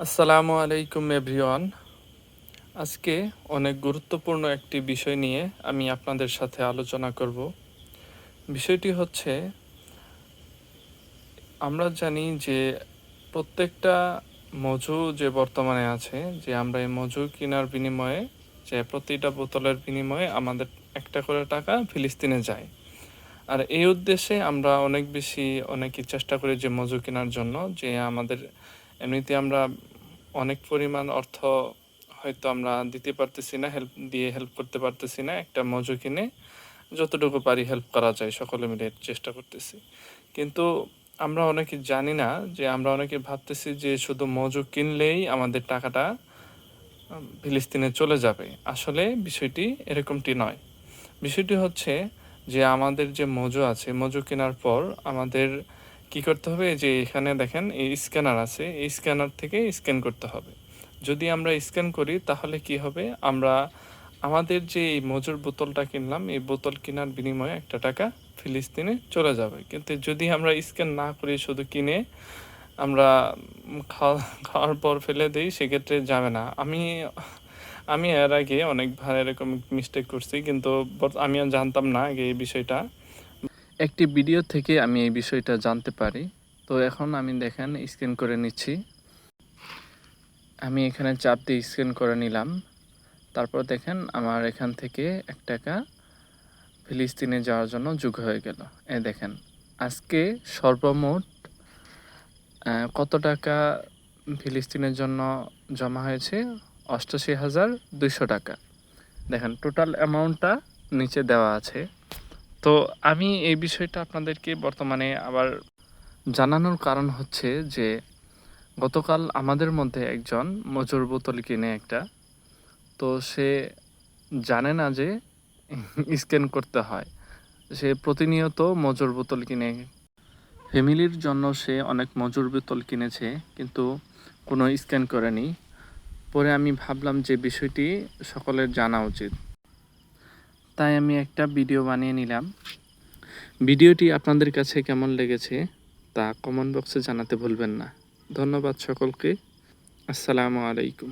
আসসালামু আলাইকুম এভরিওয়ান। আজকে অনেক গুরুত্বপূর্ণ একটি বিষয় নিয়ে আমি আপনাদের সাথে আলোচনা করব। বিষয়টি হচ্ছে, আমরা জানি যে প্রত্যেকটা মজু যে বর্তমানে আছে, যে আমরা এই মজু কেনার বিনিময়ে, যে প্রতিটা বোতলের বিনিময়ে আমাদের একটা করে টাকা ফিলিস্তিনে যায়। আর এই উদ্দেশ্যে আমরা অনেকই চেষ্টা করি যে মজু কেনার জন্য, যে আমাদের এমনিতে আমরা অনেক পরিমাণ অর্থ হয়তো আমরা দিতে পারতেছি না, হেল্প করতে পারতেছি না। একটা মজু কিনে যতটুকু পারি হেল্প করা যায় সকলে মিলে চেষ্টা করতেছি। কিন্তু আমরা অনেকে জানি না, যে আমরা অনেকে ভাবতেছি যে শুধু মজু কিনলেই আমাদের টাকাটা ফিলিস্তিনে চলে যাবে। আসলে বিষয়টি এরকমটি নয়। বিষয়টি হচ্ছে যে আমাদের যে মজু আছে, মজু কেনার পর আমাদের কি করতে হবে, যে এখানে দেখেন এই স্ক্যানার আছে, এই স্ক্যানার থেকে স্ক্যান করতে হবে। যদি আমরা স্ক্যান করি তাহলে কি হবে, আমরা আমাদের যে এই মজুর বোতলটা কিনলাম, এই বোতল কেনার বিনিময়ে একটা টাকা ফিলিস্তিনে চলে যাবে। কিন্তু যদি আমরা স্ক্যান না করি, শুধু কিনে আমরা খাওয়ার পর ফেলে দিই, সেক্ষেত্রে যাবে না। আমি এর আগে অনেকবার এরকম মিস্টেক করছি, কিন্তু আমি আর জানতাম না আগে এই বিষয়টা। একটি ভিডিও থেকে আমি এই বিষয়টা জানতে পারি। তো এখন আমি দেখেন স্ক্যান করে নিচ্ছি। আমি এখানে চাপ দিয়ে স্ক্যান করে নিলাম। তারপর দেখেন আমার এখান থেকে 1 টাকা ফিলিস্তিনে যাওয়ার জন্য যোগ হয়ে গেল। দেখেন আজকে সর্বমোট কত টাকা ফিলিস্তিনের জন্য জমা হয়েছে, 88,200 টাকা। দেখেন টোটাল অ্যামাউন্টটা নিচে দেওয়া আছে। তো আমি এই বিষয়টা আপনাদেরকে বর্তমানে আবার জানানোর কারণ হচ্ছে যে গতকাল আমাদের মধ্যে একজন মজুর বোতল কিনে একটা, তো সে জানে না যে স্ক্যান করতে হয়। সে প্রতিনিয়ত মজুর বোতল কিনে, ফ্যামিলির জন্য সে অনেক মজুর বোতল কিনেছে, কিন্তু কোনো স্ক্যান করেনি। পরে আমি ভাবলাম যে বিষয়টি সকলের জানা উচিত, তাই আমি একটা ভিডিও বানিয়ে নিলাম। ভিডিওটি আপনাদের কাছে কেমন লেগেছে তা কমেন্ট বক্সে জানাতে ভুলবেন না। ধন্যবাদ সকলকে। আসসালামু আলাইকুম।